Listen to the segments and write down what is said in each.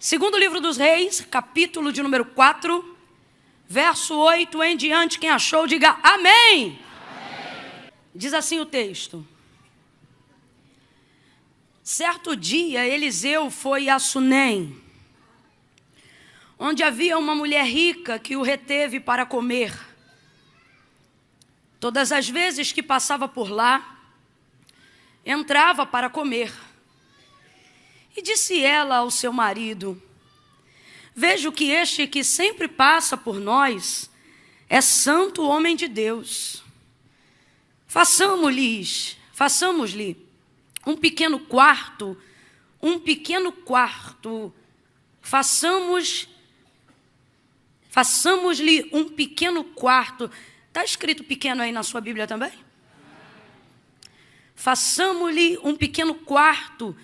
Segundo livro dos Reis, capítulo de número 4, verso 8 em diante. Quem achou, diga amém. Amém. Diz assim o texto. Certo dia, Eliseu foi a Sunem, onde havia uma mulher rica que o reteve para comer. Todas as vezes que passava por lá, entrava para comer. E disse ela ao seu marido: vejo que este que sempre passa por nós é santo homem de Deus. Façamos-lhe um pequeno quarto, façamos-lhe um pequeno quarto. Está escrito pequeno aí na sua Bíblia também? Façamos-lhe um pequeno quarto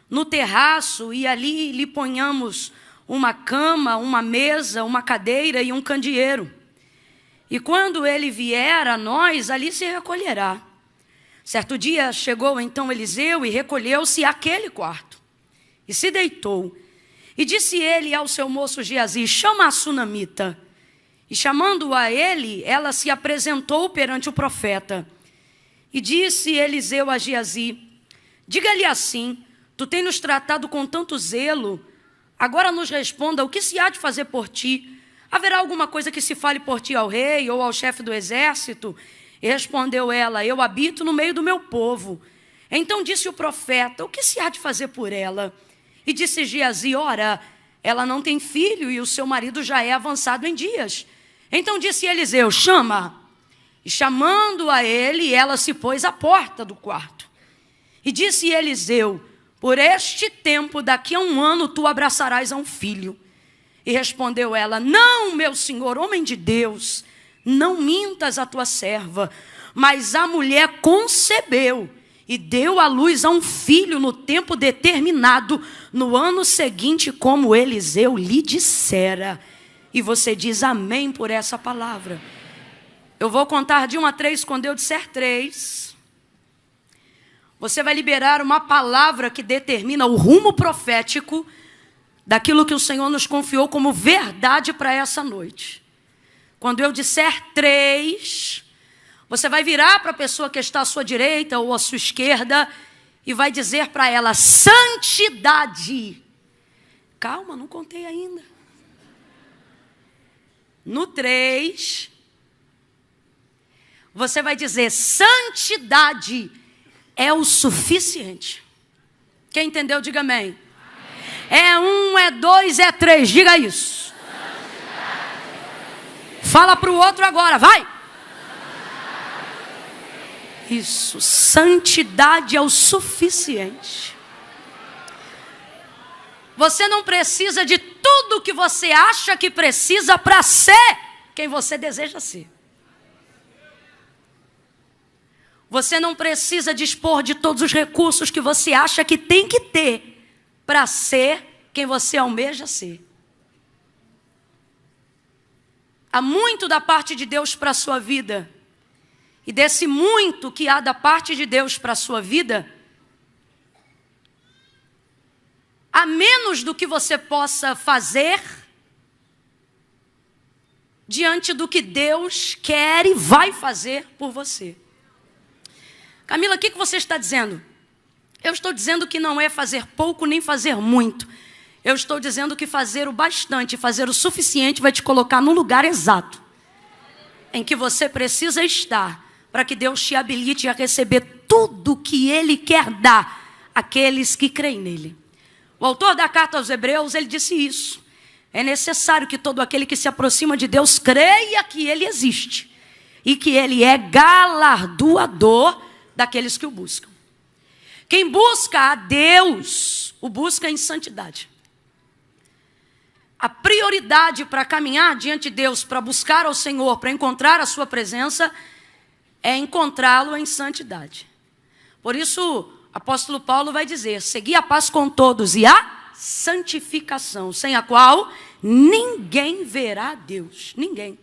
no terraço e ali lhe ponhamos uma cama, uma mesa, uma cadeira e um candeeiro. E quando ele vier a nós, ali se recolherá. Certo dia chegou então Eliseu e recolheu-se àquele quarto. E se deitou. E disse ele ao seu moço Geazi: chama a sunamita. E chamando-a a ele, ela se apresentou perante o profeta. E disse Eliseu a Geazi: diga-lhe assim: tu tens nos tratado com tanto zelo, agora nos responda o que se há de fazer por ti. Haverá alguma coisa que se fale por ti ao rei ou ao chefe do exército? E respondeu ela: eu habito no meio do meu povo. Então disse o profeta: o que se há de fazer por ela? E disse Geazi: ora, ela não tem filho e o seu marido já é avançado em dias. Então disse Eliseu: chama. E chamando a ele, ela se pôs à porta do quarto. E disse Eliseu: por este tempo, daqui a 1 ano, tu abraçarás a um filho. E respondeu ela: não, meu senhor, homem de Deus, não mintas a tua serva. Mas a mulher concebeu e deu à luz a um filho no tempo determinado, no ano seguinte, como Eliseu lhe dissera. E você diz amém por essa palavra. Eu vou contar de 1 a 3, quando eu disser 3... você vai liberar uma palavra que determina o rumo profético daquilo que o Senhor nos confiou como verdade para essa noite. Quando eu disser 3, você vai virar para a pessoa que está à sua direita ou à sua esquerda e vai dizer para ela: santidade. Calma, não contei ainda. No 3, você vai dizer: santidade é o suficiente. Quem entendeu, diga amém. É 1, é 2, é 3, diga isso. Fala para o outro agora, vai. Isso, santidade é o suficiente. Você não precisa de tudo que você acha que precisa para ser quem você deseja ser. Você não precisa dispor de todos os recursos que você acha que tem que ter para ser quem você almeja ser. Há muito da parte de Deus para a sua vida. E desse muito que há da parte de Deus para a sua vida, há menos do que você possa fazer diante do que Deus quer e vai fazer por você. Camila, o que você está dizendo? Eu estou dizendo que não é fazer pouco nem fazer muito. Eu estou dizendo que fazer o bastante, fazer o suficiente vai te colocar no lugar exato em que você precisa estar para que Deus te habilite a receber tudo que Ele quer dar àqueles que creem nele. O autor da carta aos Hebreus, ele disse isso. É necessário que todo aquele que se aproxima de Deus creia que Ele existe e que Ele é galardoador daqueles que o buscam. Quem busca a Deus, o busca em santidade. A prioridade para caminhar diante de Deus, para buscar ao Senhor, para encontrar a sua presença, é encontrá-lo em santidade. Por isso, o apóstolo Paulo vai dizer: segui a paz com todos e a santificação, sem a qual ninguém verá a Deus. Ninguém.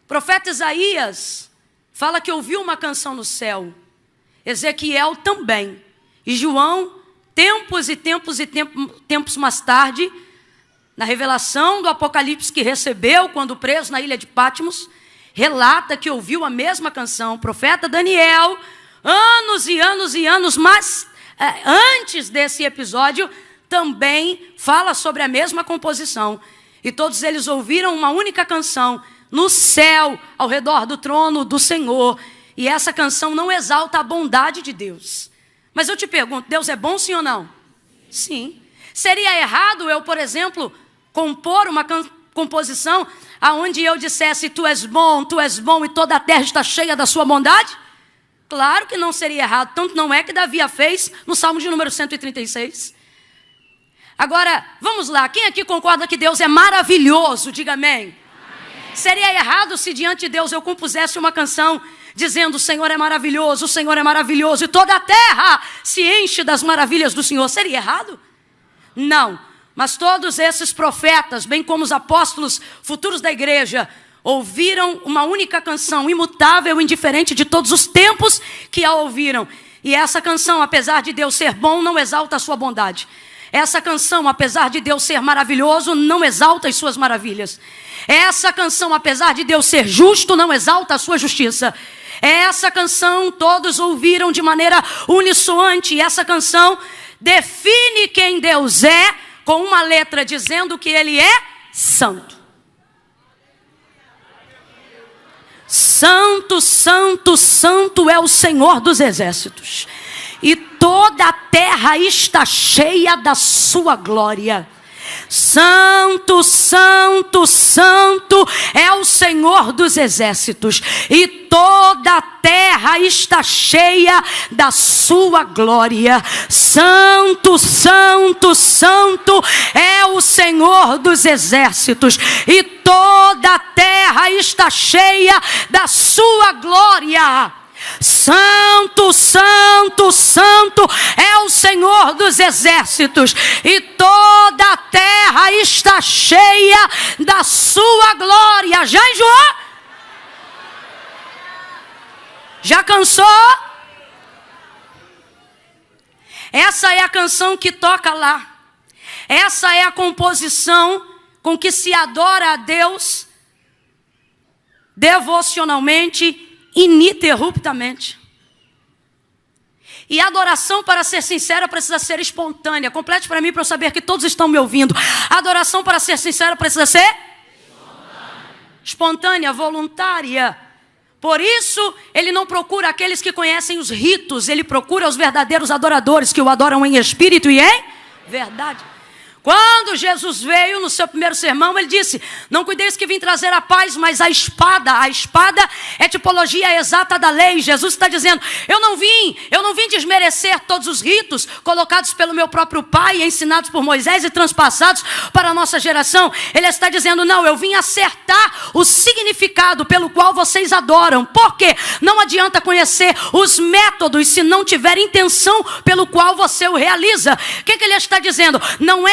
O profeta Isaías fala que ouviu uma canção no céu. Ezequiel também. E João tempos mais tarde, na revelação do Apocalipse que recebeu quando preso na ilha de Patmos, relata que ouviu a mesma canção. O profeta Daniel, anos e anos e anos, mas antes desse episódio, também fala sobre a mesma composição. E todos eles ouviram uma única canção no céu, ao redor do trono do Senhor. E essa canção não exalta a bondade de Deus. Mas eu te pergunto, Deus é bom, sim ou não? Sim. Seria errado eu, por exemplo, compor uma composição aonde eu dissesse: tu és bom e toda a terra está cheia da sua bondade? Claro que não seria errado. Tanto não é que Davi a fez no Salmo de número 136. Agora, vamos lá. Quem aqui concorda que Deus é maravilhoso? Diga amém. Seria errado se diante de Deus eu compusesse uma canção dizendo: o Senhor é maravilhoso, e toda a terra se enche das maravilhas do Senhor. Seria errado? Não. Mas todos esses profetas, bem como os apóstolos futuros da igreja, ouviram uma única canção, imutável, indiferente de todos os tempos que a ouviram. E essa canção, apesar de Deus ser bom, não exalta a sua bondade. Essa canção, apesar de Deus ser maravilhoso, não exalta as suas maravilhas. Essa canção, apesar de Deus ser justo, não exalta a sua justiça. Essa canção todos ouviram de maneira unissoante. E essa canção define quem Deus é, com uma letra dizendo que Ele é santo. Santo, santo, santo é o Senhor dos exércitos. E toda a terra está cheia da sua glória. Santo, santo, santo é o Senhor dos exércitos, e toda a terra está cheia da sua glória. Santo, santo, santo é o Senhor dos exércitos, e toda a terra está cheia da sua glória. Santo, santo, santo é o Senhor dos exércitos, e toda a terra está cheia da sua glória. Já enjoou? Já cansou? Essa é a canção que toca lá. Essa é a composição com que se adora a Deus devocionalmente, ininterruptamente. E a adoração, para ser sincera, precisa ser espontânea. Complete para mim, para eu saber que todos estão me ouvindo. A adoração, para ser sincera, precisa ser espontânea, voluntária. Por isso, ele não procura aqueles que conhecem os ritos. Ele procura os verdadeiros adoradores, que o adoram em espírito e em verdade. Quando Jesus veio no seu primeiro sermão, ele disse: não cuideis que vim trazer a paz, mas a espada. A espada é tipologia exata da lei. Jesus está dizendo: eu não vim desmerecer todos os ritos colocados pelo meu próprio Pai, ensinados por Moisés e transpassados para a nossa geração. Ele está dizendo: não, eu vim acertar o significado pelo qual vocês adoram. Por quê? Não adianta conhecer os métodos se não tiver intenção pelo qual você o realiza. O que ele está dizendo? Não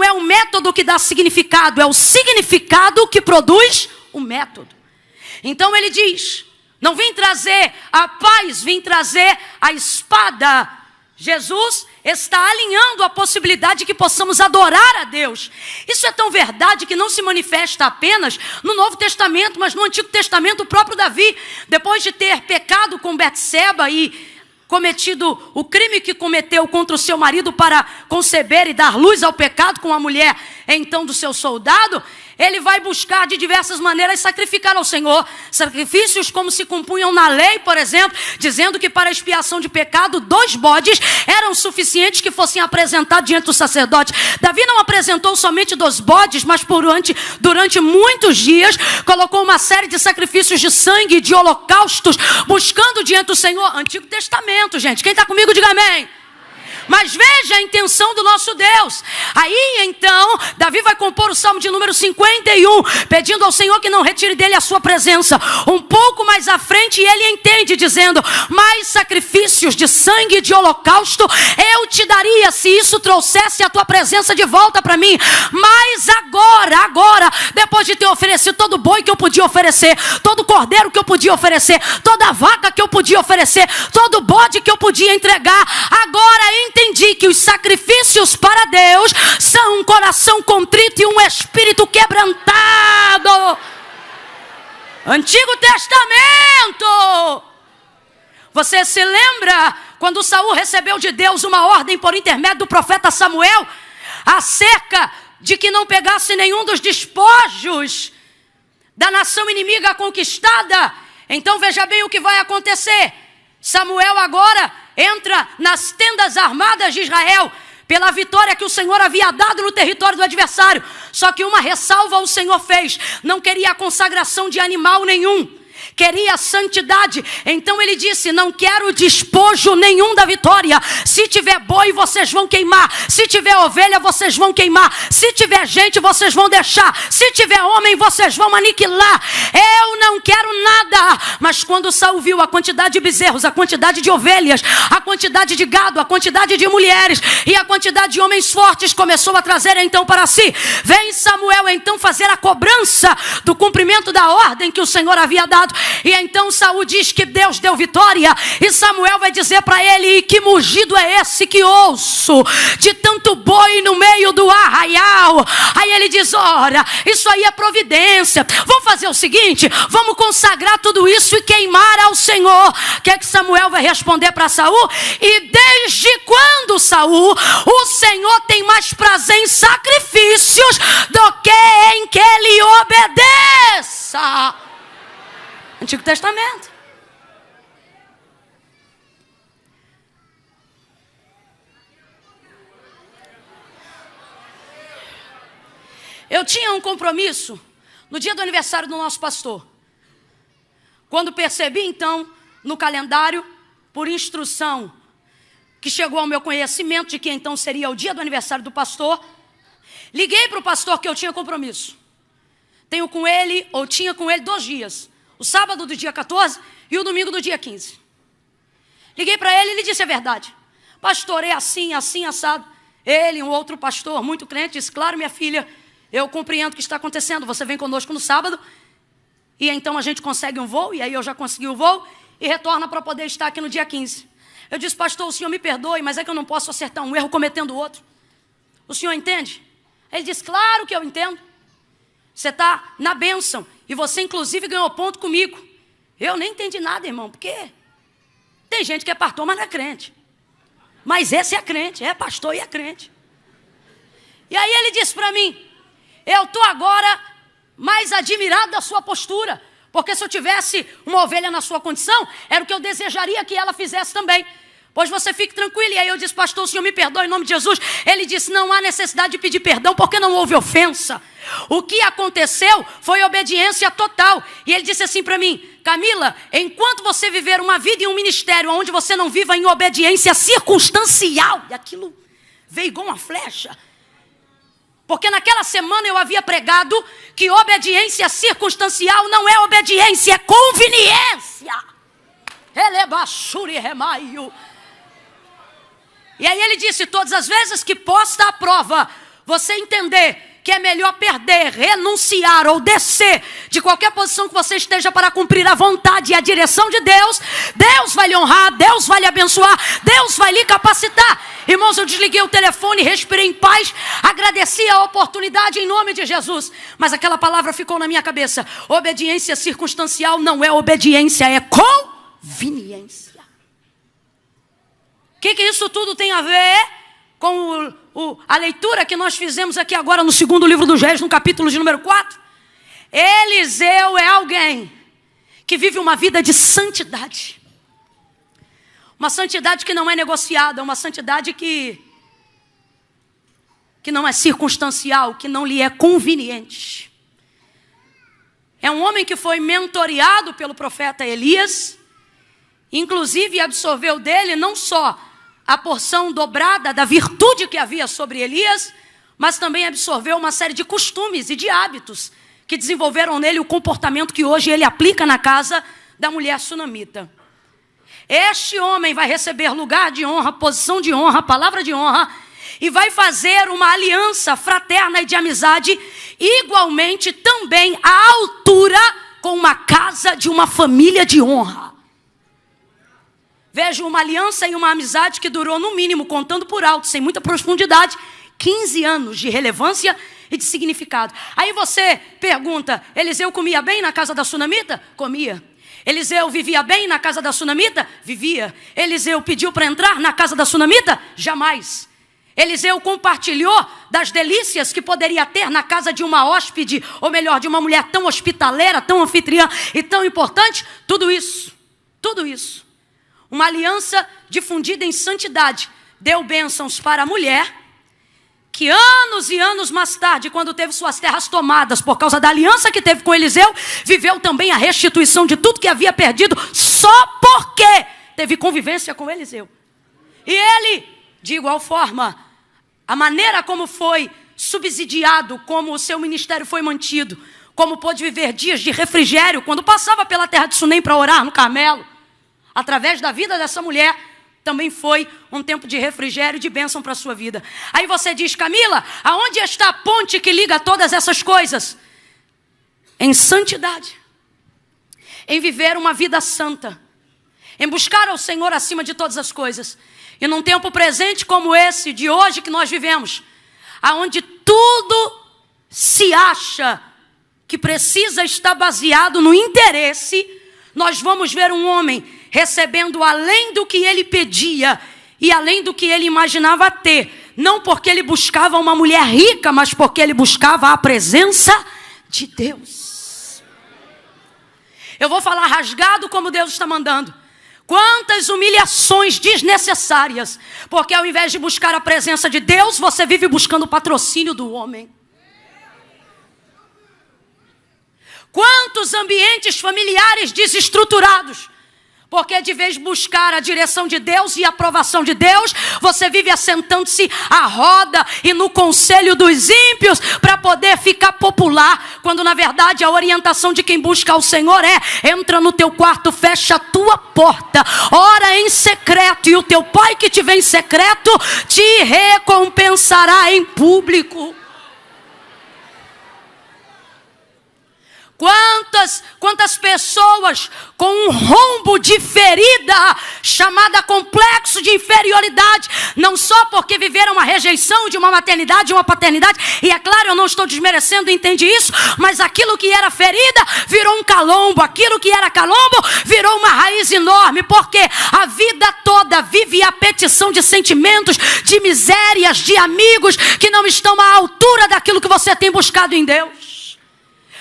é o método que dá significado, é o significado que produz o método. Então ele diz: não vim trazer a paz, vim trazer a espada. Jesus está alinhando a possibilidade de que possamos adorar a Deus. Isso é tão verdade que não se manifesta apenas no Novo Testamento, mas no Antigo Testamento. O próprio Davi, depois de ter pecado com Betseba e cometido o crime que cometeu contra o seu marido para conceber e dar luz ao pecado com a mulher, então, do seu soldado, ele vai buscar de diversas maneiras sacrificar ao Senhor. Sacrifícios como se compunham na lei, por exemplo, dizendo que para a expiação de pecado 2 bodes eram suficientes que fossem apresentados diante do sacerdote. Davi não apresentou somente 2 bodes, mas durante muitos dias colocou uma série de sacrifícios de sangue, de holocaustos, buscando diante do Senhor. Antigo Testamento, gente. Quem está comigo, diga amém. Mas veja a intenção do nosso Deus. Aí então, Davi vai compor o Salmo de número 51, pedindo ao Senhor que não retire dele a sua presença. Um pouco mais à frente, ele entende, dizendo: mais sacrifícios de sangue e de holocausto eu te daria, se isso trouxesse a tua presença de volta para mim. Mas agora, depois de ter oferecido todo boi que eu podia oferecer, todo cordeiro que eu podia oferecer, toda vaca que eu podia oferecer, todo bode que eu podia entregar, agora entendi que os sacrifícios para Deus são um coração contrito e um espírito quebrantado. Antigo Testamento. Você se lembra quando Saul recebeu de Deus uma ordem por intermédio do profeta Samuel acerca de que não pegasse nenhum dos despojos da nação inimiga conquistada? Então veja bem o que vai acontecer. Samuel agora entra nas tendas armadas de Israel pela vitória que o Senhor havia dado no território do adversário. Só que uma ressalva o Senhor fez: não queria a consagração de animal nenhum, queria santidade. Então ele disse: não quero despojo nenhum da vitória. Se tiver boi, vocês vão queimar. Se tiver ovelha, vocês vão queimar. Se tiver gente, vocês vão deixar. Se tiver homem, vocês vão aniquilar. Eu não quero nada. Mas quando Saul viu a quantidade de bezerros, a quantidade de ovelhas, a quantidade de gado, a quantidade de mulheres e a quantidade de homens fortes, começou a trazer então para si. Vem Samuel então fazer a cobrança do cumprimento da ordem que o Senhor havia dado. E então Saul diz que Deus deu vitória, e Samuel vai dizer para ele: e que mugido é esse que ouço de tanto boi no meio do arraial? Aí ele diz: ora, isso aí é providência. Vamos fazer o seguinte, vamos consagrar tudo isso e queimar ao Senhor. O que é que Samuel vai responder para Saul? E desde quando, Saul, o Senhor tem mais prazer em sacrifícios do que em que ele obedeça? Antigo Testamento. Eu tinha um compromisso no dia do aniversário do nosso pastor. Quando percebi então no calendário, por instrução que chegou ao meu conhecimento de que então seria o dia do aniversário do pastor, liguei para o pastor que eu tinha compromisso. Tinha com ele 2 dias. O sábado do dia 14 e o domingo do dia 15. Liguei para ele e ele disse a verdade. Pastor, é assim, assim, assado. Ele, um outro pastor, muito crente, disse: claro, minha filha, eu compreendo o que está acontecendo. Você vem conosco no sábado e então a gente consegue um voo. E aí eu já consegui o voo e retorna para poder estar aqui no dia 15. Eu disse: pastor, o senhor me perdoe, mas é que eu não posso acertar um erro cometendo outro. O senhor entende? Ele disse: claro que eu entendo. Você está na bênção. E você, inclusive, ganhou ponto comigo. Eu nem entendi nada, irmão. Porque tem gente que é pastor, mas não é crente. Mas esse é crente. É pastor e é crente. E aí ele disse para mim: eu estou agora mais admirado da sua postura. Porque se eu tivesse uma ovelha na sua condição, era o que eu desejaria que ela fizesse também. Pois você fique tranquilo. E aí eu disse: pastor, o senhor me perdoe em nome de Jesus. Ele disse: não há necessidade de pedir perdão, porque não houve ofensa. O que aconteceu foi obediência total. E ele disse assim para mim: Camila, enquanto você viver uma vida e um ministério onde você não viva em obediência circunstancial, e aquilo veio igual uma flecha, porque naquela semana eu havia pregado que obediência circunstancial não é obediência, é conveniência. Elebachuri remaio. E aí ele disse: todas as vezes que posta a prova, você entender que é melhor perder, renunciar ou descer de qualquer posição que você esteja para cumprir a vontade e a direção de Deus, Deus vai lhe honrar, Deus vai lhe abençoar, Deus vai lhe capacitar. Irmãos, eu desliguei o telefone, respirei em paz, agradeci a oportunidade em nome de Jesus. Mas aquela palavra ficou na minha cabeça: obediência circunstancial não é obediência, é conveniência. O que isso tudo tem a ver com a leitura que nós fizemos aqui agora no 2º livro dos Reis, no capítulo de número 4? Eliseu é alguém que vive uma vida de santidade. Uma santidade que não é negociada, uma santidade que não é circunstancial, que não lhe é conveniente. É um homem que foi mentoreado pelo profeta Elias, inclusive absorveu dele não só a porção dobrada da virtude que havia sobre Elias, mas também absorveu uma série de costumes e de hábitos que desenvolveram nele o comportamento que hoje ele aplica na casa da mulher sunamita. Este homem vai receber lugar de honra, posição de honra, palavra de honra, e vai fazer uma aliança fraterna e de amizade, igualmente também à altura com uma casa de uma família de honra. vejo uma aliança e uma amizade que durou no mínimo, contando por alto, sem muita profundidade, 15 anos de relevância e de significado. Aí você pergunta, Eliseu comia bem na casa da sunamita? Comia. Eliseu vivia bem na casa da sunamita? Vivia. Eliseu pediu para entrar na casa da sunamita? Jamais. Eliseu compartilhou das delícias que poderia ter na casa de uma hóspede, ou melhor, de uma mulher tão hospitaleira, tão anfitriã e tão importante? Tudo isso. Uma aliança difundida em santidade deu bênçãos para a mulher, que anos e anos mais tarde, quando teve suas terras tomadas por causa da aliança que teve com Eliseu, viveu também a restituição de tudo que havia perdido, só porque teve convivência com Eliseu. E ele, de igual forma, a maneira como foi subsidiado, como o seu ministério foi mantido, como pôde viver dias de refrigério, quando passava pela terra de Sunem para orar no Carmelo, através da vida dessa mulher, também foi um tempo de refrigério e de bênção para a sua vida. Aí você diz, Camila, aonde está a ponte que liga todas essas coisas? Em santidade, em viver uma vida santa, em buscar ao Senhor acima de todas as coisas. E num tempo presente como esse de hoje que nós vivemos, aonde tudo se acha que precisa estar baseado no interesse, nós vamos ver um homem recebendo além do que ele pedia e além do que ele imaginava ter. Não porque ele buscava uma mulher rica, mas porque ele buscava a presença de Deus. Eu vou falar rasgado como Deus está mandando. Quantas humilhações desnecessárias, porque ao invés de buscar a presença de Deus, você vive buscando o patrocínio do homem. Quantos ambientes familiares desestruturados, porque de vez de buscar a direção de Deus e a aprovação de Deus, você vive assentando-se à roda e no conselho dos ímpios para poder ficar popular, quando na verdade a orientação de quem busca ao Senhor é: entra no teu quarto, fecha a tua porta, ora em secreto, e o teu pai que te vê em secreto te recompensará em público. Quantas pessoas com um rombo de ferida, chamada complexo de inferioridade, não só porque viveram uma rejeição de uma maternidade, de uma paternidade, e é claro, eu não estou desmerecendo, entende isso, mas aquilo que era ferida virou um calombo, aquilo que era calombo virou uma raiz enorme, porque a vida toda vive a petição de sentimentos, de misérias, de amigos que não estão à altura daquilo que você tem buscado em Deus.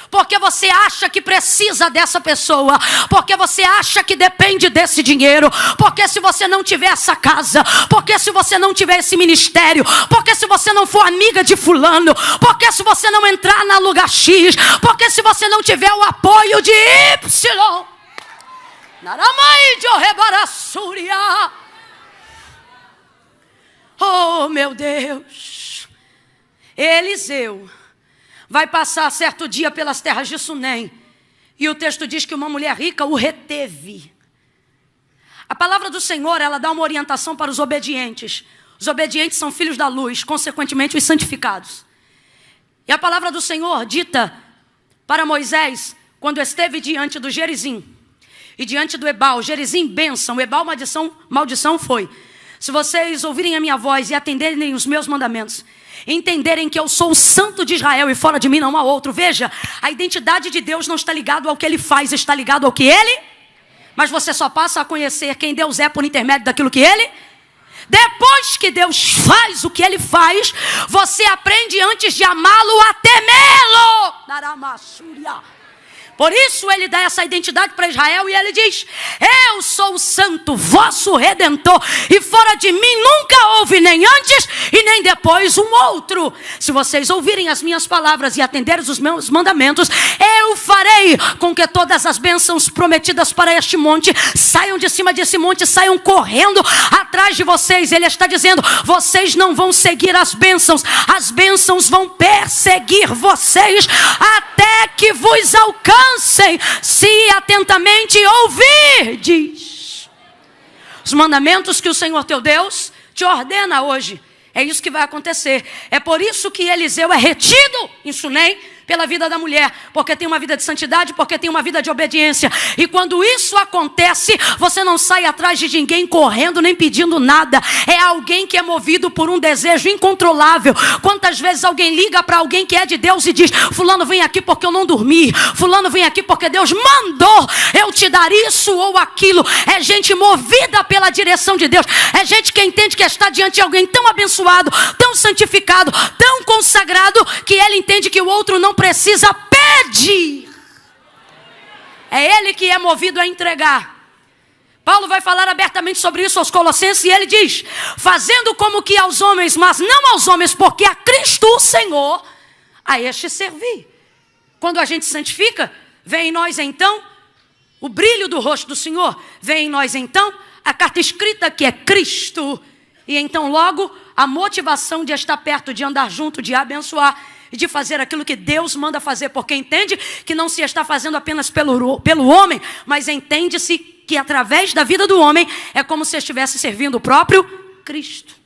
Porque você acha que precisa dessa pessoa, porque você acha que depende desse dinheiro, porque se você não tiver essa casa, porque se você não tiver esse ministério, porque se você não for amiga de fulano, porque se você não entrar na lugar X, porque se você não tiver o apoio de Y, oh meu Deus, Eliseu vai passar certo dia pelas terras de Sunem. E o texto diz que uma mulher rica o reteve. A palavra do Senhor, ela dá uma orientação para os obedientes. Os obedientes são filhos da luz, consequentemente os santificados. E a palavra do Senhor, dita para Moisés, quando esteve diante do Gerizim e diante do Ebal. Gerizim, bênção, Ebal, maldição foi. Se vocês ouvirem a minha voz e atenderem os meus mandamentos, entenderem que eu sou o santo de Israel e fora de mim não há outro. Veja, a identidade de Deus não está ligado ao que Ele faz, está ligado ao que Ele. Mas você só passa a conhecer quem Deus é por intermédio daquilo que Ele. Depois que Deus faz o que Ele faz, você aprende antes de amá-lo a temê-lo. Por isso ele dá essa identidade para Israel e ele diz: eu sou o santo, vosso redentor, e fora de mim nunca houve nem antes e nem depois um outro. Se vocês ouvirem as minhas palavras e atenderem os meus mandamentos, eu farei com que todas as bênçãos prometidas para este monte saiam de cima desse monte, saiam correndo atrás de vocês. Ele está dizendo: vocês não vão seguir as bênçãos vão perseguir vocês até que vos alcancem, se atentamente ouvirdes os mandamentos que o Senhor teu Deus te ordena hoje. É isso que vai acontecer. É por isso que Eliseu é retido em Sunem, pela vida da mulher, porque tem uma vida de santidade, porque tem uma vida de obediência. E quando isso acontece, você não sai atrás de ninguém correndo nem pedindo nada. É alguém que é movido por um desejo incontrolável. Quantas vezes alguém liga para alguém que é de Deus e diz: fulano, vem aqui porque eu não dormi, fulano, vem aqui porque Deus mandou eu te dar isso ou aquilo. É gente movida pela direção de Deus. É gente que entende que está diante de alguém tão abençoado, tão santificado, tão consagrado, que ele entende que o outro não precisa pedir. É ele que é movido a entregar. Paulo vai falar abertamente sobre isso aos Colossenses, e ele diz: fazendo como que aos homens, mas não aos homens, porque a Cristo o Senhor, a este servir. Quando a gente santifica, vem em nós então o brilho do rosto do Senhor, vem em nós então a carta escrita que é Cristo, e então logo a motivação de estar perto, de andar junto, de abençoar e de fazer aquilo que Deus manda fazer, porque entende que não se está fazendo apenas pelo homem, mas entende-se que através da vida do homem é como se estivesse servindo o próprio Cristo.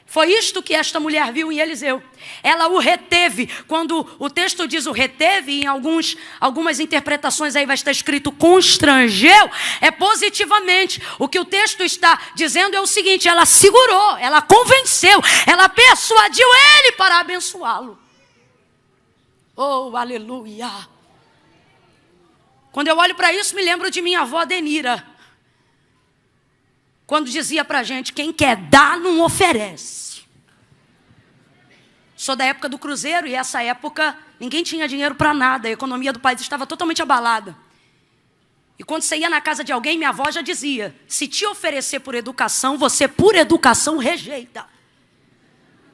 Foi isto que esta mulher viu em Eliseu. Ela o reteve. Quando o texto diz o reteve, em algumas interpretações aí vai estar escrito constrangeu, é positivamente. O que o texto está dizendo é o seguinte: ela segurou, ela convenceu, ela persuadiu ele para abençoá-lo. Oh, aleluia! Quando eu olho para isso, me lembro de minha avó Denira, quando dizia para a gente: quem quer dar, não oferece. Sou da época do cruzeiro, e essa época ninguém tinha dinheiro para nada, a economia do país estava totalmente abalada. E quando você ia na casa de alguém, minha avó já dizia: se te oferecer por educação, você por educação rejeita.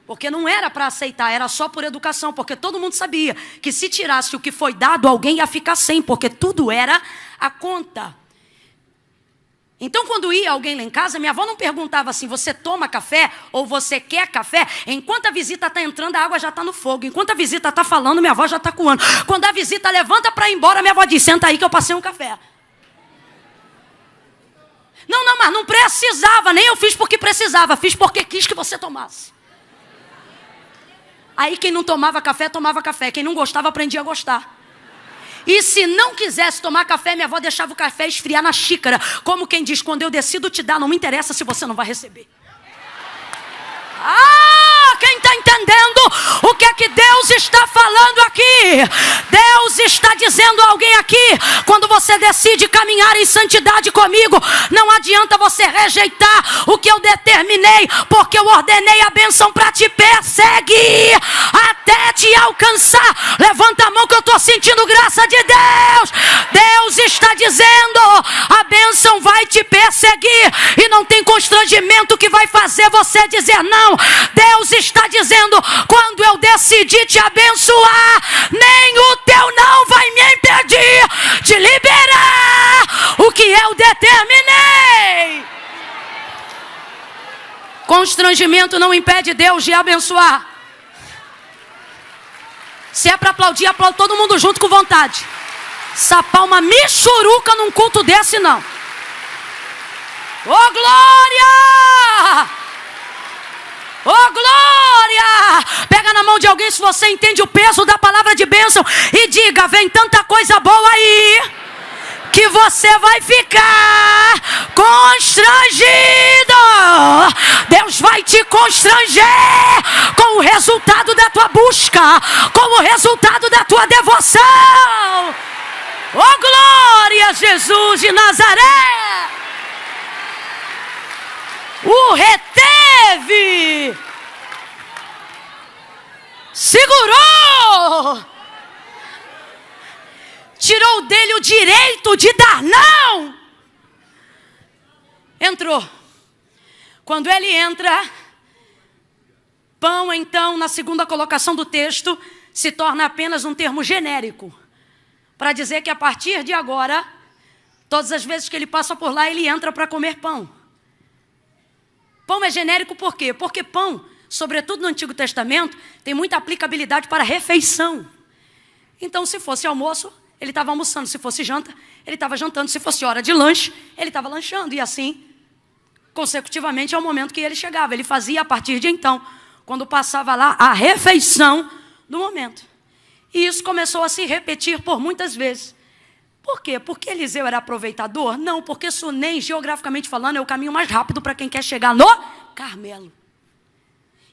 Porque não era para aceitar, era só por educação, porque todo mundo sabia que se tirasse o que foi dado, alguém ia ficar sem, porque tudo era a conta. Então, quando ia alguém lá em casa, minha avó não perguntava assim: você toma café ou você quer café? Enquanto a visita está entrando, a água já está no fogo. Enquanto a visita está falando, minha avó já está coando. Quando a visita levanta para ir embora, minha avó diz: senta aí que eu passei um café. Não, mas não precisava, nem eu fiz porque precisava, fiz porque quis que você tomasse. Aí quem não tomava café, quem não gostava, aprendia a gostar. E se não quisesse tomar café, minha avó deixava o café esfriar na xícara. Como quem diz: quando eu decido te dar, não me interessa se você não vai receber. Quem está entendendo o que é que Deus está falando aqui? Deus está dizendo a alguém aqui: quando você decide caminhar em santidade comigo, não adianta você rejeitar o que eu determinei, porque eu ordenei a bênção para te perseguir até te alcançar. Levanta a mão que eu estou sentindo graça de Deus. Deus está dizendo: a bênção vai te perseguir, e não tem constrangimento que vai fazer você dizer não. Deus está dizendo: quando eu decidi te abençoar, nem o teu não vai me impedir de liberar o que eu determinei. Constrangimento não impede Deus de abençoar. Se é para aplaudir, aplaude todo mundo junto com vontade. Essa palma michuruca num culto desse não. Ô glória! Oh glória! Pega na mão de alguém se você entende o peso da palavra de bênção e diga: vem tanta coisa boa aí que você vai ficar constrangido. Deus vai te constranger com o resultado da tua busca, com o resultado da tua devoção. Oh glória, Jesus de Nazaré! O reteve, segurou, tirou dele o direito de dar não. Entrou. Quando ele entra, pão, então, na segunda colocação do texto, se torna apenas um termo genérico, para dizer que a partir de agora, todas as vezes que ele passa por lá, ele entra para comer pão. Pão é genérico por quê? Porque pão, sobretudo no Antigo Testamento, tem muita aplicabilidade para refeição. Então, se fosse almoço, ele estava almoçando. Se fosse janta, ele estava jantando. Se fosse hora de lanche, ele estava lanchando. E assim, consecutivamente, ao momento que ele chegava. Ele fazia a partir de então, quando passava lá, a refeição do momento. E isso começou a se repetir por muitas vezes. Por quê? Porque Eliseu era aproveitador? Não, porque Sunem, geograficamente falando, é o caminho mais rápido para quem quer chegar no Carmelo.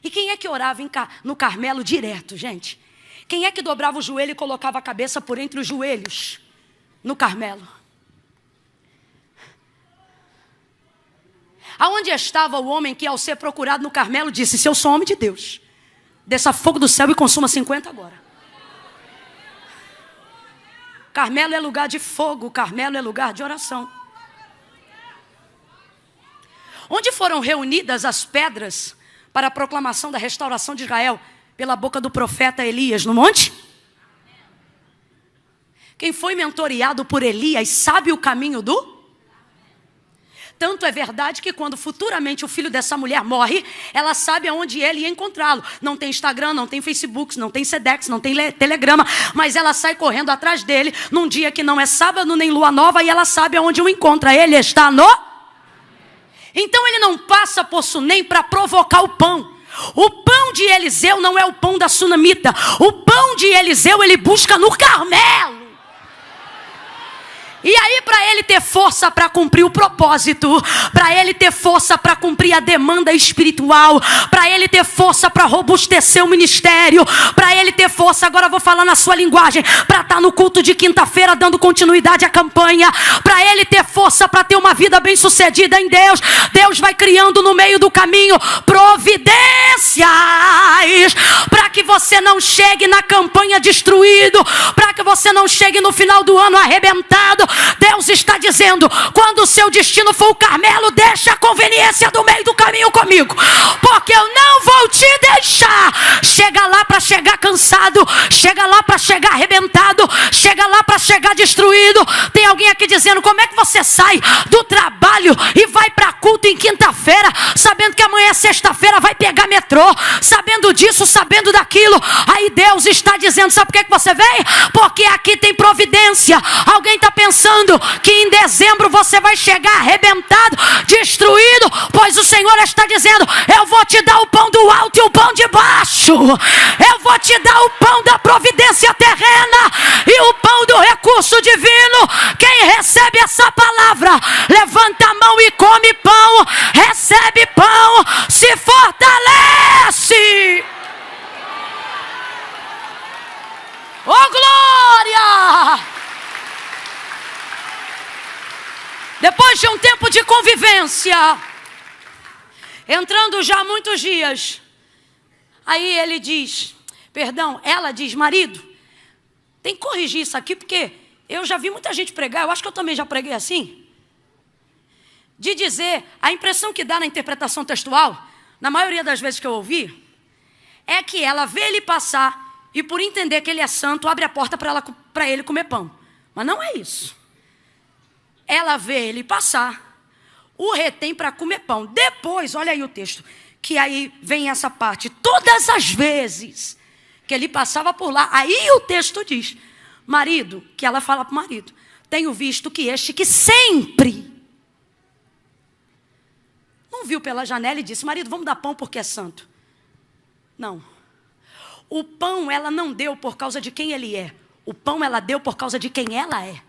E quem é que orava no Carmelo direto, gente? Quem é que dobrava o joelho e colocava a cabeça por entre os joelhos no Carmelo? Aonde estava o homem que, ao ser procurado no Carmelo, disse: se eu sou homem de Deus, desça fogo do céu e consuma 50 agora. Carmelo é lugar de fogo, Carmelo é lugar de oração. Onde foram reunidas as pedras para a proclamação da restauração de Israel pela boca do profeta Elias no monte? Quem foi mentoreado por Elias sabe o caminho do... Tanto é verdade que quando futuramente o filho dessa mulher morre, ela sabe aonde ele ia encontrá-lo. Não tem Instagram, não tem Facebook, não tem Sedex, não tem Telegrama, mas ela sai correndo atrás dele num dia que não é sábado nem lua nova e ela sabe aonde o encontra. Ele está no... Então ele não passa por Sunem para provocar o pão. O pão de Eliseu não é o pão da sunamita. O pão de Eliseu ele busca no Carmelo. E aí, para ele ter força para cumprir o propósito, para ele ter força para cumprir a demanda espiritual, para ele ter força para robustecer o ministério, para ele ter força, agora eu vou falar na sua linguagem, para estar no culto de quinta-feira dando continuidade à campanha, para ele ter força para ter uma vida bem sucedida em Deus, Deus vai criando no meio do caminho providências, para que você não chegue na campanha destruído, para que você não chegue no final do ano arrebentado. Deus está dizendo: quando o seu destino for o Carmelo, deixa a conveniência do meio do caminho comigo, porque eu não vou te deixar. Chega lá para chegar cansado, chega lá para chegar arrebentado, chega lá para chegar destruído. Tem alguém aqui dizendo: como é que você sai do trabalho e vai para culto em quinta-feira, sabendo que amanhã é sexta-feira vai pegar metrô, sabendo disso, sabendo daquilo? Aí Deus está dizendo: sabe por que você vem? Porque aqui tem providência. Alguém está pensando que em dezembro você vai chegar arrebentado, destruído? Pois o Senhor está dizendo: eu vou te dar o pão do alto e o pão de baixo. Eu vou te dar o pão da providência terrena e o pão do recurso divino. Quem recebe essa palavra, levanta a mão e come pão, recebe pão, se fortalece. Oh, glória! Depois de um tempo de convivência, entrando já há muitos dias, aí ela diz: marido, tem que corrigir isso aqui, porque eu já vi muita gente pregar, eu acho que eu também já preguei assim, de dizer, a impressão que dá na interpretação textual, na maioria das vezes que eu ouvi, é que ela vê ele passar e, por entender que ele é santo, abre a porta para ele comer pão. Mas não é isso. Ela vê ele passar, o retém para comer pão. Depois, olha aí o texto, que aí vem essa parte. Todas as vezes que ele passava por lá, aí o texto diz: marido, que ela fala para o marido: tenho visto que este que sempre não viu pela janela e disse: marido, vamos dar pão porque é santo. Não. O pão ela não deu por causa de quem ele é. O pão ela deu por causa de quem ela é.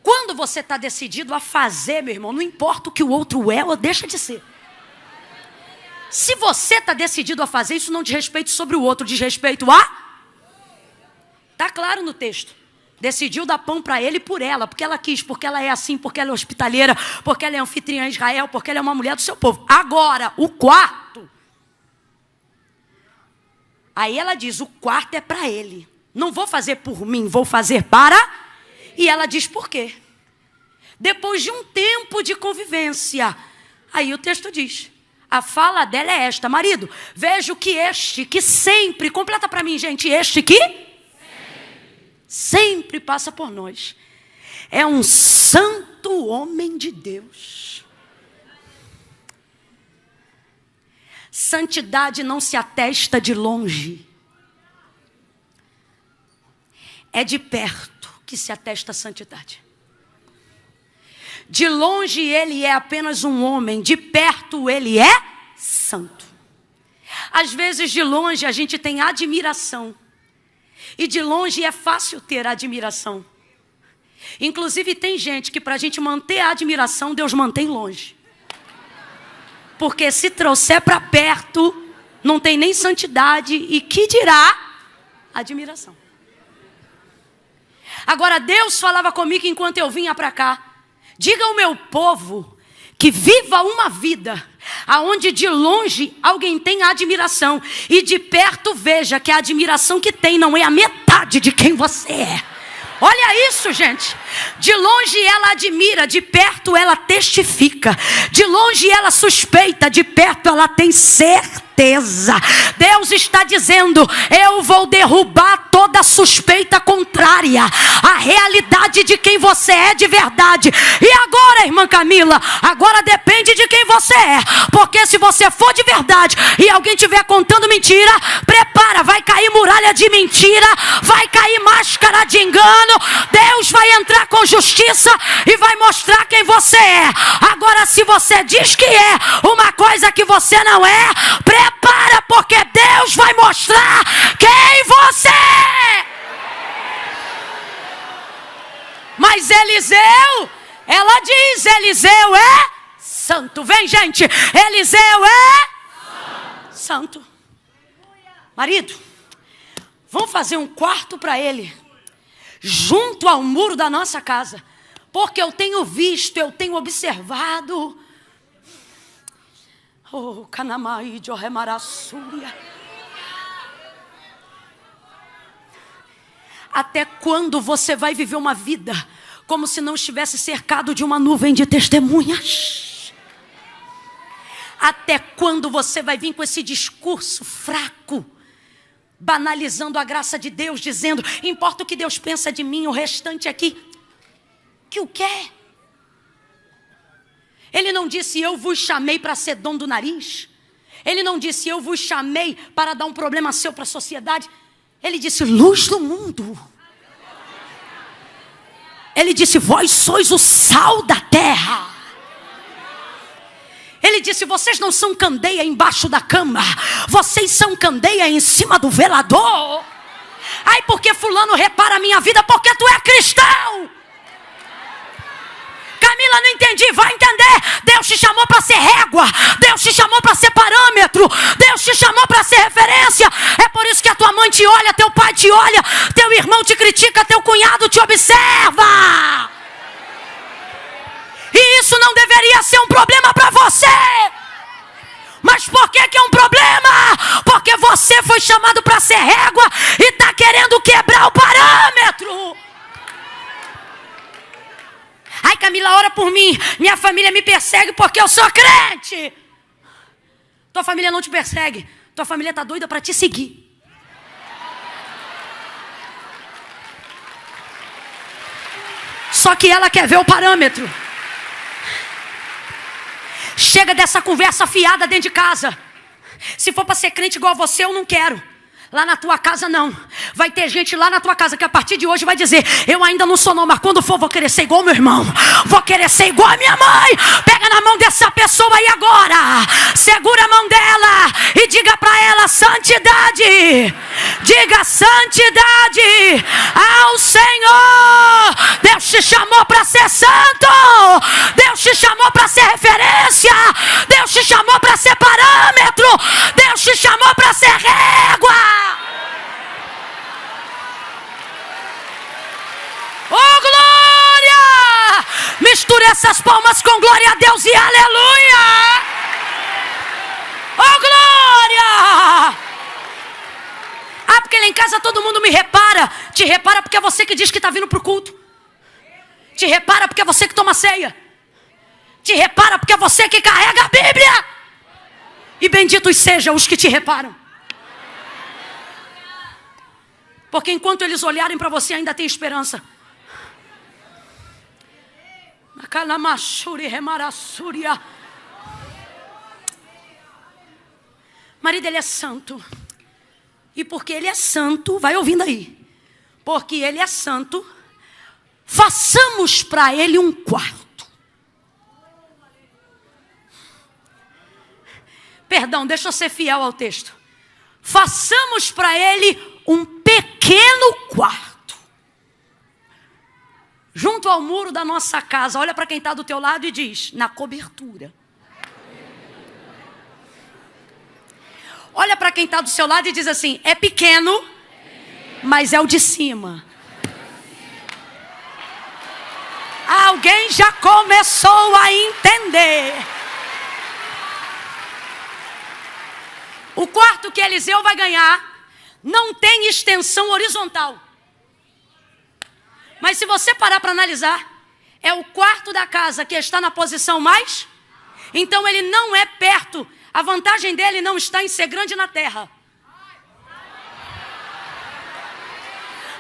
Quando você está decidido a fazer, meu irmão, não importa o que o outro é ou deixa de ser. Se você está decidido a fazer, isso não diz respeito sobre o outro, diz respeito a... Está claro no texto. Decidiu dar pão para ele e por ela, porque ela quis, porque ela é assim, porque ela é hospitaleira, porque ela é anfitriã em Israel, porque ela é uma mulher do seu povo. Agora, o quarto. Aí ela diz: o quarto é para ele. Não vou fazer por mim, vou fazer para... E ela diz por quê? Depois de um tempo de convivência. Aí o texto diz, a fala dela é esta: marido, vejo que este que sempre, completa para mim, gente, este que sempre passa por nós, é um santo homem de Deus. Santidade não se atesta de longe, é de perto que se atesta a santidade. De longe ele é apenas um homem, de perto ele é santo. Às vezes de longe a gente tem admiração E de longe é fácil ter admiração. Inclusive tem gente que para a gente manter a admiração, Deus mantém longe. Porque se trouxer para perto, não tem nem santidade e que dirá admiração. Agora Deus falava comigo enquanto eu vinha para cá. Diga ao meu povo que viva uma vida aonde de longe alguém tem admiração e de perto veja que a admiração que tem não é a metade de quem você é. Olha isso, gente. De longe ela admira, de perto ela testifica. De longe ela suspeita, de perto ela tem certeza. Deus está dizendo: eu vou derrubar toda suspeita contrária à realidade de quem você é de verdade. E agora, irmã Camila, agora depende de quem você é. Porque se você for de verdade e alguém estiver contando mentira, prepara, vai cair muralha de mentira, vai cair máscara de engano. Deus vai entrar com justiça e vai mostrar quem você é. Agora, se você diz que é uma coisa que você não é, prepara, porque Deus vai mostrar quem você é. Mas Eliseu, ela diz, Eliseu é santo. Vem, gente, Eliseu é santo. Marido, vamos fazer um quarto para ele, junto ao muro da nossa casa. Porque eu tenho visto, eu tenho observado. Oh, Canamai de Oremarassúria. Até quando você vai viver uma vida como se não estivesse cercado de uma nuvem de testemunhas? Até quando você vai vir com esse discurso fraco, banalizando a graça de Deus, dizendo: importa o que Deus pensa de mim, o restante aqui. Que o quê? Ele não disse: eu vos chamei para ser dono do nariz. Ele não disse: eu vos chamei para dar um problema seu para a sociedade. Ele disse: luz do mundo. Ele disse: vós sois o sal da terra. Ele disse: vocês não são candeia embaixo da cama, vocês são candeia em cima do velador. Ai, porque fulano repara a minha vida? Porque tu é cristão. Camila, não entendi. Vai entender. Deus te chamou para ser régua. Deus te chamou para ser parâmetro. Deus te chamou para ser referência. É por isso que a tua mãe te olha, teu pai te olha, teu irmão te critica, teu cunhado te observa. E isso não deveria ser um problema para você. Mas por que é um problema? Porque você foi chamado para ser régua e está querendo quebrar o parâmetro. Ai, Camila, ora por mim. Minha família me persegue porque eu sou crente. Tua família não te persegue. Tua família está doida para te seguir. Só que ela quer ver o parâmetro. Chega dessa conversa fiada dentro de casa. Se for para ser crente igual a você, eu não quero. Lá na tua casa não. Vai ter gente lá na tua casa que a partir de hoje vai dizer: eu ainda não sou não, mas quando for vou querer ser igual ao meu irmão. Vou querer ser igual a minha mãe. Pega na mão dessa pessoa aí agora. Segura a mão dela e diga para ela: santidade. Diga: santidade ao Senhor. Deus te chamou para ser santo. Deus te chamou para ser referência. Deus te chamou para ser parâmetro. Deus te chamou para ser régua. Oh, glória! Misture essas palmas com glória a Deus e aleluia! Oh, glória! Ah, porque lá em casa todo mundo me repara. Te repara porque é você que diz que está vindo para o culto. Te repara porque é você que toma ceia. Te repara porque é você que carrega a Bíblia. E benditos sejam os que te reparam. Porque enquanto eles olharem para você, ainda tem esperança. Marido, ele é santo. E porque ele é santo, vai ouvindo aí. Porque ele é santo, façamos para ele um quarto. Perdão, deixa eu ser fiel ao texto. Façamos para ele um pequeno quarto junto ao muro da nossa casa. Olha para quem está do teu lado e diz: na cobertura. Olha para quem está do seu lado e diz assim: é pequeno, mas é o de cima. Alguém já começou a entender. O quarto que Eliseu vai ganhar não tem extensão horizontal. Mas se você parar para analisar, é o quarto da casa que está na posição mais. Então ele não é perto. A vantagem dele não está em ser grande na terra.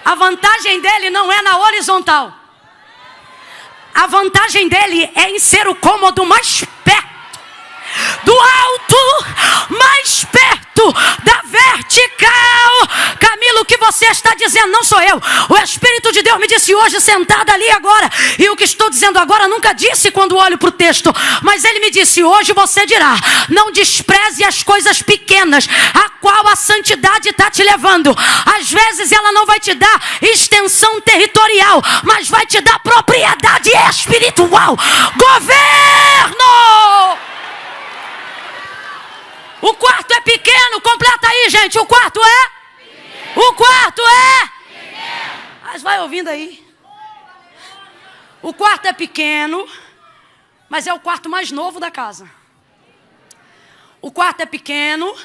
A vantagem dele não é na horizontal. A vantagem dele é em ser o cômodo mais perto. Do alto, mais perto da vertical. Camila, o que você está dizendo não sou eu. O Espírito de Deus me disse hoje, sentada ali agora. E o que estou dizendo agora nunca disse quando olho para o texto. Mas ele me disse: hoje você dirá, não despreze as coisas pequenas, a qual a santidade está te levando. Às vezes ela não vai te dar extensão territorial, mas vai te dar propriedade espiritual. Governo! O quarto é pequeno, completa aí, gente. O quarto é? Pequeno. O quarto é? Pequeno. Mas vai ouvindo aí. O quarto é pequeno, mas é o quarto mais novo da casa. O quarto é pequeno,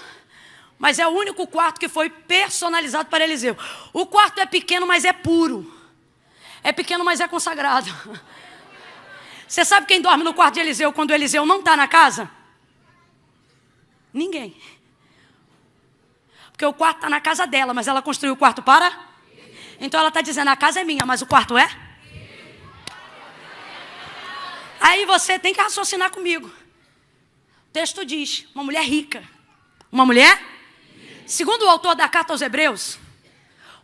mas é o único quarto que foi personalizado para Eliseu. O quarto é pequeno, mas é puro. É pequeno, mas é consagrado. Você sabe quem dorme no quarto de Eliseu quando Eliseu não está na casa? Ninguém. Porque o quarto está na casa dela, mas ela construiu o quarto para? Então ela está dizendo: a casa é minha, mas o quarto é? Aí você tem que raciocinar comigo. O texto diz: uma mulher rica. Uma mulher? Segundo o autor da carta aos Hebreus,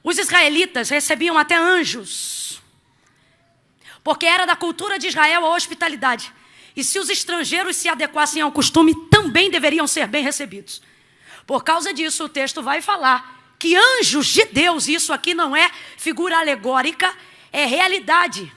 os israelitas recebiam até anjos. Porque era da cultura de Israel a hospitalidade. E se os estrangeiros se adequassem ao costume, também deveriam ser bem recebidos. Por causa disso, o texto vai falar que anjos de Deus, isso aqui não é figura alegórica, é realidade,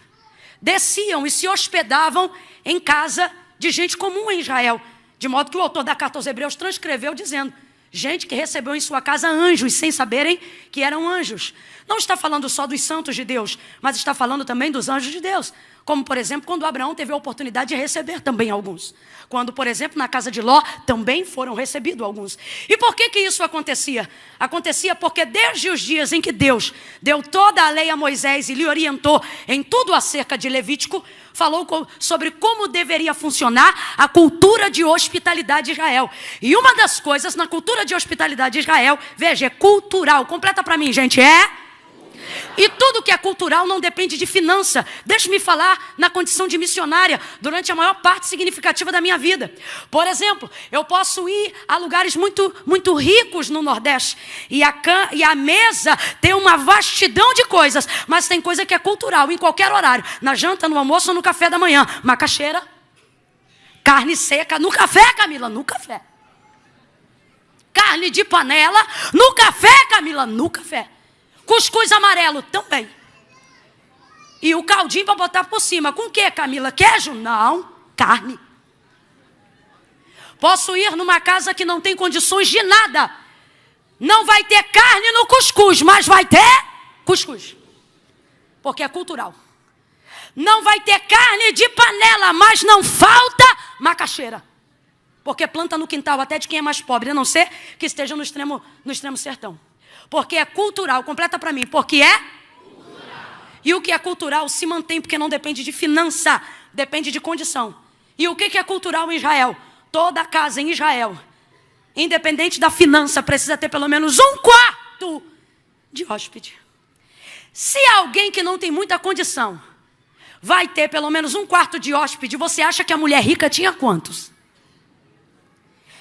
desciam e se hospedavam em casa de gente comum em Israel. De modo que o autor da carta aos Hebreus transcreveu dizendo: gente que recebeu em sua casa anjos, sem saberem que eram anjos. Não está falando só dos santos de Deus, mas está falando também dos anjos de Deus. Como, por exemplo, quando Abraão teve a oportunidade de receber também alguns. Quando, por exemplo, na casa de Ló, também foram recebidos alguns. E por que isso acontecia? Acontecia porque desde os dias em que Deus deu toda a lei a Moisés e lhe orientou em tudo acerca de Levítico, falou sobre como deveria funcionar a cultura de hospitalidade de Israel. E uma das coisas na cultura de hospitalidade de Israel, veja, é cultural. Completa para mim, gente, é... E tudo que é cultural não depende de finança. Deixe-me falar na condição de missionária durante a maior parte significativa da minha vida. Por exemplo, eu posso ir a lugares muito, muito ricos no Nordeste e a mesa tem uma vastidão de coisas, mas tem coisa que é cultural em qualquer horário. Na janta, no almoço ou no café da manhã. Macaxeira, carne seca, no café, Camila, no café. Carne de panela, no café, Camila, no café. Cuscuz amarelo também. E o caldinho para botar por cima. Com o que, Camila? Queijo? Não. Carne. Posso ir numa casa que não tem condições de nada. Não vai ter carne no cuscuz, mas vai ter cuscuz. Porque é cultural. Não vai ter carne de panela, mas não falta macaxeira. Porque planta no quintal até de quem é mais pobre, a não ser que esteja no extremo sertão. Porque é cultural, completa para mim, porque é cultural. E o que é cultural se mantém porque não depende de finança, depende de condição. E o que é cultural em Israel? Toda casa em Israel, independente da finança, precisa ter pelo menos um quarto de hóspede. Se alguém que não tem muita condição vai ter pelo menos um quarto de hóspede, você acha que a mulher rica tinha quantos?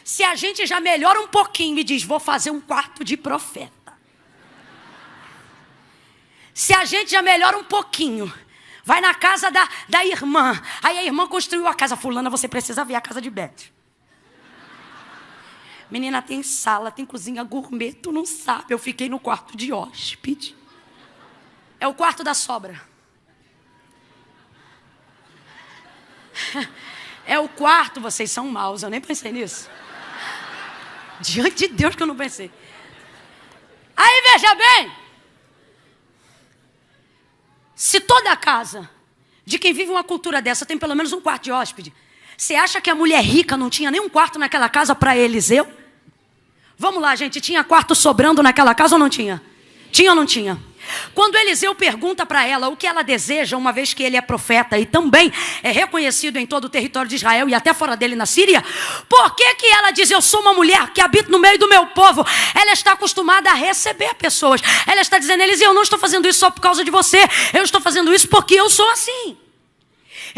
Se a gente já melhora um pouquinho e diz, vou fazer um quarto de profeta. Se a gente já melhora um pouquinho, vai na casa da irmã. Aí a irmã construiu a casa. Fulana, você precisa ver a casa de Beth. Menina, tem sala, tem cozinha gourmet, tu não sabe. Eu fiquei no quarto de hóspede. É o quarto da sobra. É o quarto, vocês são maus, eu nem pensei nisso. Diante de Deus que eu não pensei. Aí veja bem. Se toda a casa de quem vive uma cultura dessa tem pelo menos um quarto de hóspede, você acha que a mulher rica não tinha nenhum quarto naquela casa para Eliseu? Vamos lá, gente, tinha quarto sobrando naquela casa ou não tinha? Tinha ou não tinha? Quando Eliseu pergunta para ela o que ela deseja, uma vez que ele é profeta e também é reconhecido em todo o território de Israel e até fora dele na Síria, por que ela diz, eu sou uma mulher que habito no meio do meu povo? Ela está acostumada a receber pessoas. Ela está dizendo, Eliseu, eu não estou fazendo isso só por causa de você, eu estou fazendo isso porque eu sou assim.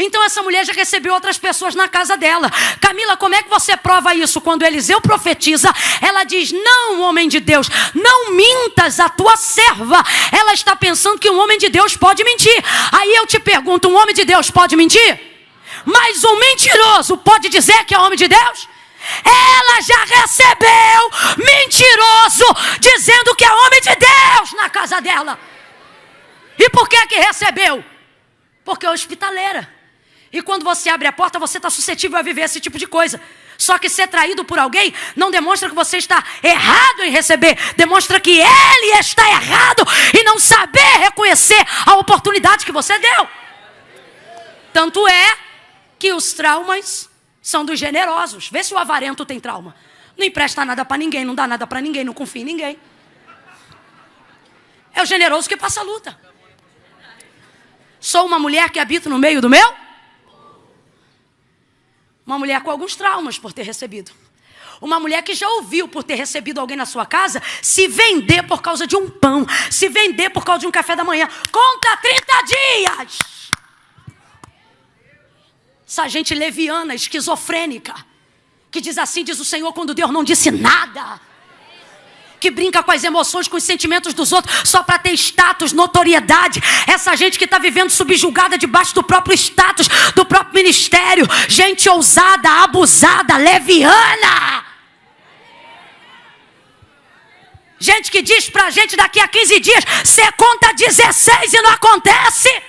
Então essa mulher já recebeu outras pessoas na casa dela. Camila, como é que você prova isso? Quando Eliseu profetiza, ela diz, não, homem de Deus, não mintas a tua serva. Ela está pensando que um homem de Deus pode mentir. Aí eu te pergunto, um homem de Deus pode mentir? Mas um mentiroso pode dizer que é homem de Deus? Ela já recebeu mentiroso dizendo que é homem de Deus na casa dela. E por que recebeu? Porque é hospitaleira. E quando você abre a porta, você está suscetível a viver esse tipo de coisa. Só que ser traído por alguém não demonstra que você está errado em receber. Demonstra que ele está errado em não saber reconhecer a oportunidade que você deu. Tanto é que os traumas são dos generosos. Vê se o avarento tem trauma. Não empresta nada para ninguém, não dá nada para ninguém, não confia em ninguém. É o generoso que passa a luta. Sou uma mulher que habito no meio do meu? Uma mulher com alguns traumas por ter recebido. Uma mulher que já ouviu por ter recebido alguém na sua casa se vender por causa de um pão, se vender por causa de um café da manhã. Conta 30 dias. Essa gente leviana, esquizofrênica, que diz assim, diz o Senhor, quando Deus não disse nada. Que brinca com as emoções, com os sentimentos dos outros, só para ter status, notoriedade. Essa gente que está vivendo subjugada debaixo do próprio status, do próprio ministério. Gente ousada, abusada, leviana. Gente que diz pra gente daqui a 15 dias, você conta 16 e não acontece.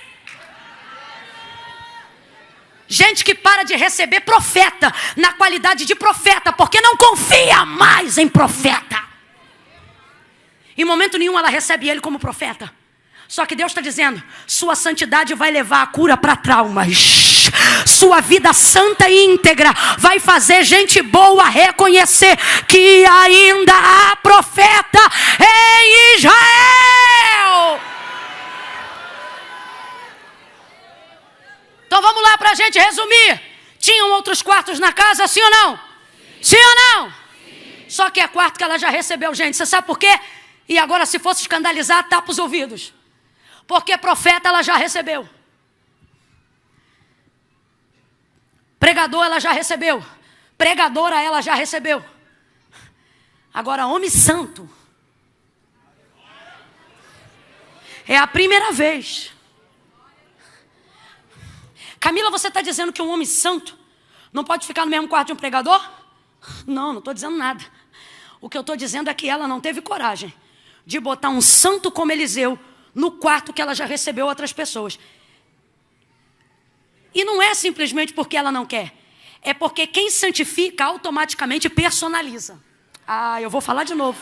Gente que para de receber profeta na qualidade de profeta, porque não confia mais em profeta. Em momento nenhum ela recebe ele como profeta. Só que Deus está dizendo, sua santidade vai levar a cura para traumas. Sua vida santa e íntegra vai fazer gente boa reconhecer que ainda há profeta em Israel. Então vamos lá para a gente resumir. Tinham outros quartos na casa, sim ou não? Sim ou não? Sim. Só que é quarto que ela já recebeu, gente. Você sabe por quê? E agora, se fosse escandalizar, tapa os ouvidos. Porque profeta ela já recebeu. Pregador ela já recebeu. Pregadora ela já recebeu. Agora, homem santo. É a primeira vez. Camila, você está dizendo que um homem santo não pode ficar no mesmo quarto de um pregador? Não, não estou dizendo nada. O que eu estou dizendo é que ela não teve coragem de botar um santo como Eliseu no quarto que ela já recebeu outras pessoas. E não é simplesmente porque ela não quer. É porque quem santifica automaticamente personaliza. Ah, eu vou falar de novo.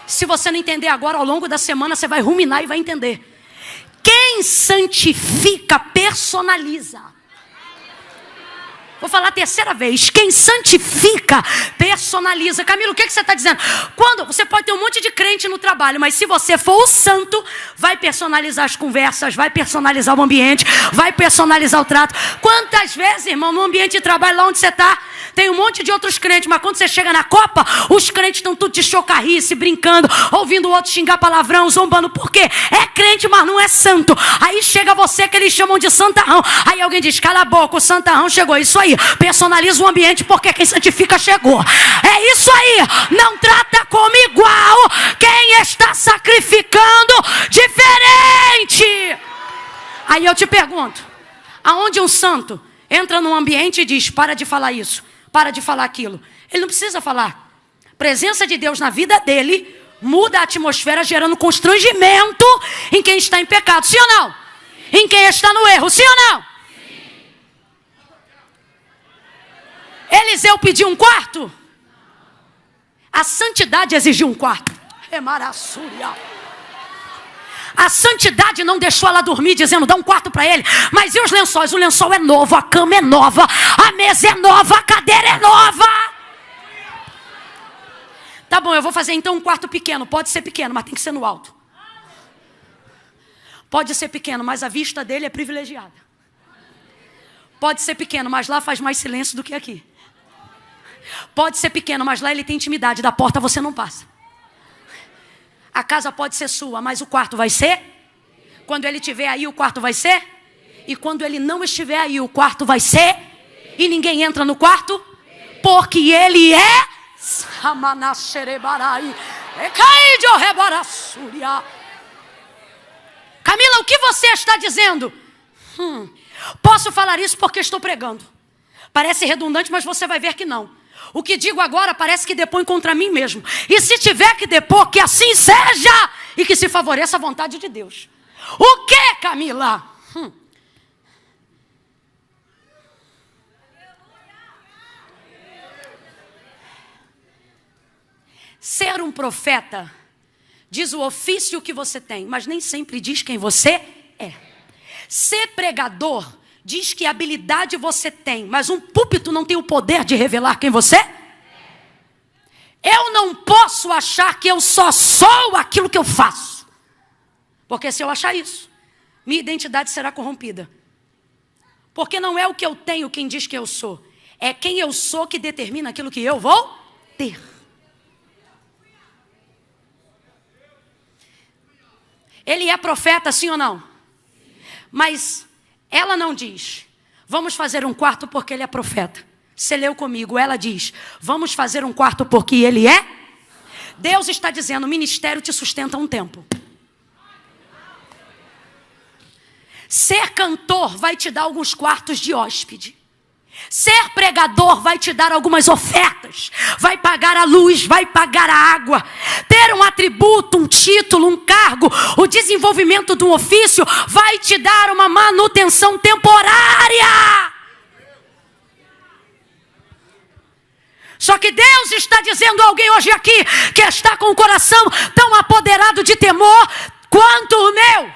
Se você não entender agora, ao longo da semana você vai ruminar e vai entender. Quem santifica personaliza. Vou falar a terceira vez. Quem santifica, personaliza. Camilo, o que você está dizendo? Quando você pode ter um monte de crente no trabalho, mas se você for o santo, vai personalizar as conversas, vai personalizar o ambiente, vai personalizar o trato. Quantas vezes, irmão, no ambiente de trabalho, lá onde você está, tem um monte de outros crentes, mas quando você chega na Copa, os crentes estão tudo de chocarrice, brincando, ouvindo o outro xingar palavrão, zombando. Por quê? É crente, mas não é santo. Aí chega você que eles chamam de santarrão. Aí alguém diz, cala a boca, o santarrão chegou. Isso aí, personaliza o ambiente porque quem santifica chegou. É isso aí, não trata como igual quem está sacrificando diferente. Aí eu te pergunto, aonde um santo entra num ambiente e diz, para de falar isso, para de falar aquilo. Ele não precisa falar. Presença de Deus na vida dele muda a atmosfera, gerando constrangimento em quem está em pecado, sim ou não? Em quem está no erro, sim ou não? Eliseu pediu um quarto? A santidade exigiu um quarto. A santidade não deixou ela dormir, dizendo, dá um quarto para ele. Mas e os lençóis? O lençol é novo, a cama é nova, a mesa é nova, a cadeira é nova. Tá bom, eu vou fazer então um quarto pequeno. Pode ser pequeno, mas tem que ser no alto. Pode ser pequeno, mas a vista dele é privilegiada. Pode ser pequeno, mas lá faz mais silêncio do que aqui. Pode ser pequeno, mas lá ele tem intimidade. Da porta você não passa. A casa pode ser sua, mas o quarto vai ser? Quando ele estiver aí, o quarto vai ser? E quando ele não estiver aí, o quarto vai ser? E ninguém entra no quarto? Porque ele é... Camila, o que você está dizendo? Posso falar isso porque estou pregando. Parece redundante, mas você vai ver que não. O que digo agora parece que depõe contra mim mesmo. E se tiver que depor, que assim seja. E que se favoreça a vontade de Deus. O que, Camila? Ser um profeta diz o ofício que você tem, mas nem sempre diz quem você é. Ser pregador diz que habilidade você tem, mas um púlpito não tem o poder de revelar quem você é. Eu não posso achar que eu só sou aquilo que eu faço. Porque se eu achar isso, minha identidade será corrompida. Porque não é o que eu tenho quem diz que eu sou. É quem eu sou que determina aquilo que eu vou ter. Ele é profeta, sim ou não? Mas ela não diz, vamos fazer um quarto porque ele é profeta. Você leu comigo, ela diz, vamos fazer um quarto porque ele é? Deus está dizendo, o ministério te sustenta um tempo. Ser cantor vai te dar alguns quartos de hóspede. Ser pregador vai te dar algumas ofertas. Vai pagar a luz, vai pagar a água. Ter um atributo, um título, um cargo, o desenvolvimento de um ofício vai te dar uma manutenção temporária. Só que Deus está dizendo a alguém hoje aqui que está com o coração tão apoderado de temor quanto o meu.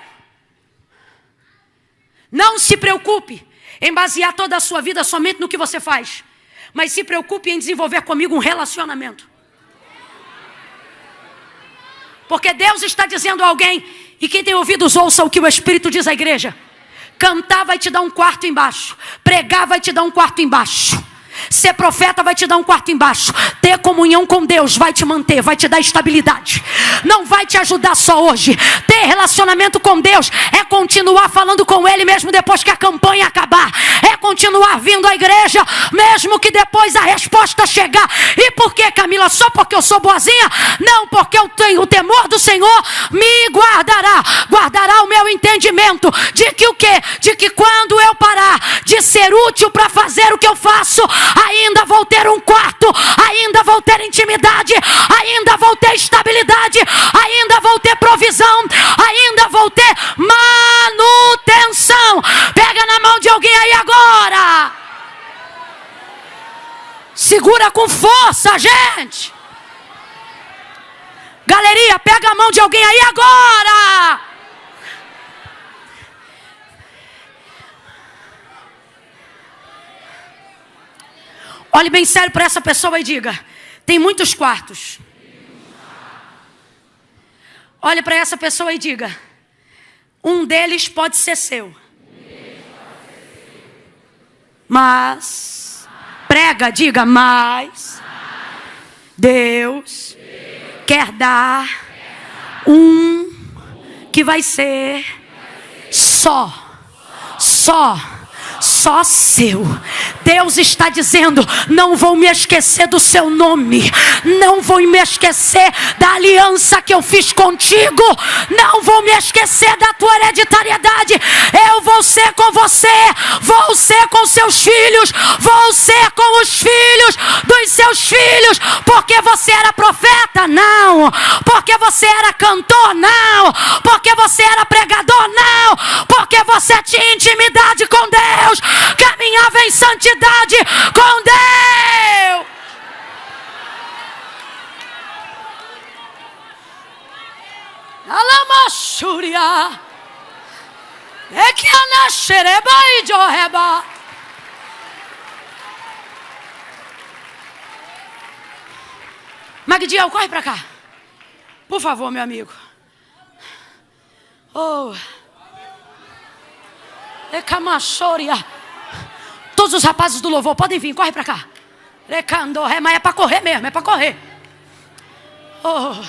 Não se preocupe em basear toda a sua vida somente no que você faz, mas se preocupe em desenvolver comigo um relacionamento. Porque Deus está dizendo a alguém, e quem tem ouvidos ouça o que o Espírito diz à igreja. Cantar vai te dar um quarto embaixo, pregar vai te dar um quarto embaixo, ser profeta vai te dar um quarto embaixo. Ter comunhão com Deus vai te manter, vai te dar estabilidade. Não vai te ajudar só hoje. Ter relacionamento com Deus é continuar falando com Ele mesmo depois que a campanha acabar. É continuar vindo à igreja mesmo que depois a resposta chegar. E por que, Camila? Só porque eu sou boazinha? Não, porque eu tenho o temor do Senhor me guardará. Guardará o meu entendimento de que o quê? De que quando eu parar de ser útil para fazer o que eu faço, ainda vou ter um quarto, ainda vou ter intimidade, ainda vou ter estabilidade, ainda vou ter provisão, ainda vou ter manutenção. Pega na mão de alguém aí agora. Segura com força, gente. Galeria, pega a mão de alguém aí agora. Olhe bem sério para essa pessoa e diga, tem muitos quartos. Olhe para essa pessoa e diga, um deles pode ser seu. Mas, prega, diga, mas Deus quer dar um que vai ser só seu. Deus está dizendo, não vou me esquecer do seu nome, não vou me esquecer da aliança que eu fiz contigo, não vou me esquecer da tua hereditariedade. Eu vou ser com você, vou ser com seus filhos, vou ser com os filhos dos seus filhos, porque você era profeta, não. Porque você era cantor, não. Porque você era pregador, não. Porque você tinha intimidade com Deus, caminhava em santidade com Deus. Alamashuria. É que a nascereba e jorreba. Magdiel, corre pra cá. Por favor, meu amigo. Oh. Ecamachoria. Todos os rapazes do louvor podem vir, corre pra cá. Recandoré, mas é pra correr mesmo, é pra correr. Oh.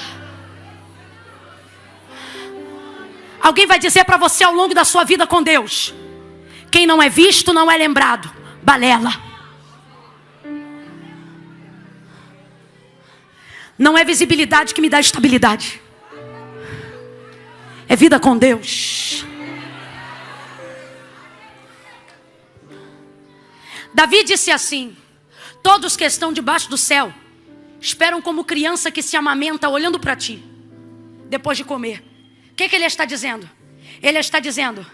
Alguém vai dizer para você ao longo da sua vida com Deus: quem não é visto não é lembrado. Balela. Não é visibilidade que me dá estabilidade. É vida com Deus. Davi disse assim: todos que estão debaixo do céu esperam como criança que se amamenta olhando para ti depois de comer. O que ele está dizendo? Ele está dizendo: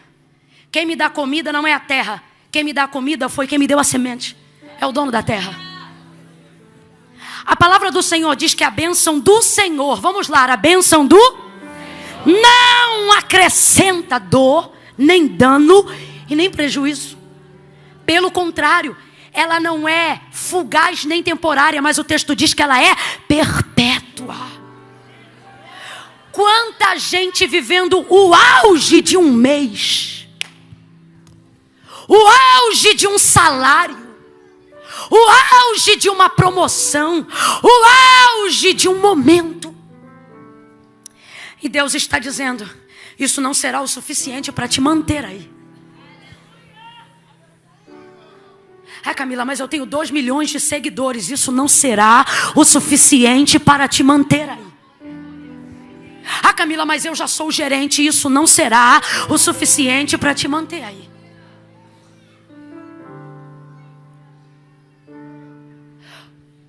quem me dá comida não é a terra. Quem me dá a comida foi quem me deu a semente. É o dono da terra. A palavra do Senhor diz que a bênção do Senhor, vamos lá, a bênção do não acrescenta dor, nem dano e nem prejuízo. Pelo contrário, ela não é fugaz nem temporária, mas o texto diz que ela é perpétua. Quanta gente vivendo o auge de um mês, o auge de um salário, o auge de uma promoção, o auge de um momento. E Deus está dizendo: isso não será o suficiente para te manter aí. Ah, Camila, mas eu tenho 2 milhões de seguidores. Isso não será o suficiente para te manter aí. Ah, Camila, mas eu já sou gerente. Isso não será o suficiente para te manter aí.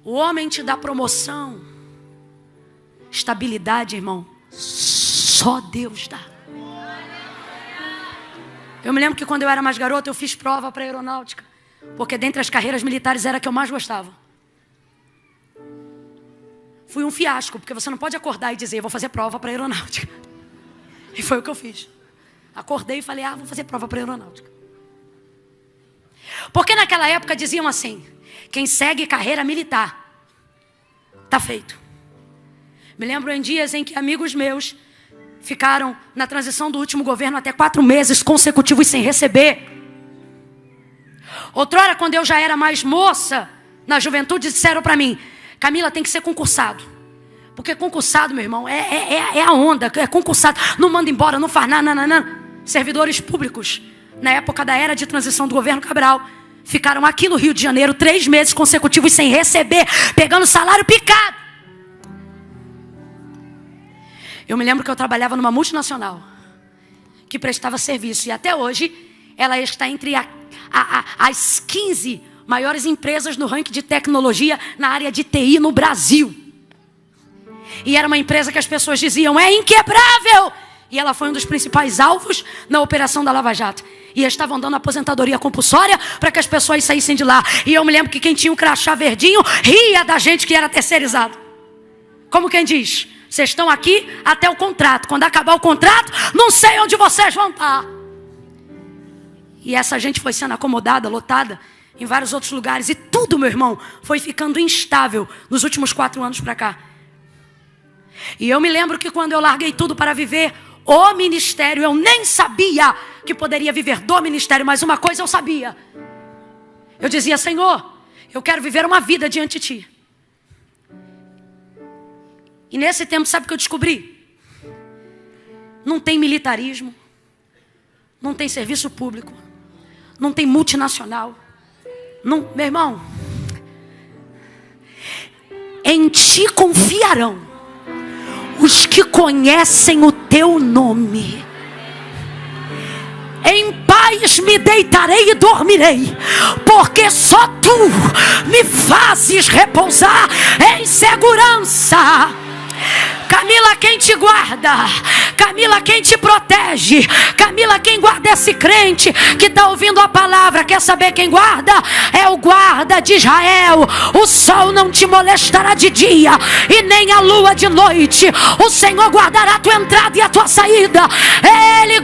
O homem te dá promoção, estabilidade, irmão. Só Deus dá. Eu me lembro que quando eu era mais garota, eu fiz prova para aeronáutica, porque dentre as carreiras militares era a que eu mais gostava. Fui um fiasco, porque você não pode acordar e dizer: vou fazer prova para aeronáutica. E foi o que eu fiz. Acordei e falei: vou fazer prova para aeronáutica. Porque naquela época diziam assim: quem segue carreira militar está feito. Me lembro em dias em que amigos meus ficaram na transição do último governo até 4 meses consecutivos sem receber. Outrora, quando eu já era mais moça, na juventude, disseram para mim: Camila, tem que ser concursado. Porque concursado, meu irmão, é a onda, é concursado. Não manda embora, não faz nada, não. Servidores públicos, na época da era de transição do governo Cabral, ficaram aqui no Rio de Janeiro 3 meses consecutivos sem receber, pegando salário picado. Eu me lembro que eu trabalhava numa multinacional que prestava serviço, e até hoje ela está entre as 15 maiores empresas no ranking de tecnologia na área de TI no Brasil. E era uma empresa que as pessoas diziam: é inquebrável. E ela foi um dos principais alvos na operação da Lava Jato. E estavam dando aposentadoria compulsória para que as pessoas saíssem de lá. E eu me lembro que quem tinha um crachá verdinho ria da gente que era terceirizado. Como quem diz: vocês estão aqui até o contrato. Quando acabar o contrato, não sei onde vocês vão estar. E essa gente foi sendo acomodada, lotada em vários outros lugares. E tudo, meu irmão, foi ficando instável nos últimos 4 anos para cá. E eu me lembro que quando eu larguei tudo para viver o ministério, eu nem sabia que poderia viver do ministério, mas uma coisa eu sabia. Eu dizia: Senhor, eu quero viver uma vida diante de Ti. E nesse tempo, sabe o que eu descobri? Não tem militarismo, não tem serviço público, não tem multinacional. Não, meu irmão, em Ti confiarão os que conhecem o Teu nome. Em paz me deitarei e dormirei, porque só Tu me fazes repousar em segurança. Camila, quem te guarda? Camila, quem te protege? Camila, quem guarda esse crente que está ouvindo a palavra? Quer saber quem guarda? É o guarda de Israel. O sol não te molestará de dia e nem a lua de noite. O Senhor guardará a tua entrada e a tua saída. Ele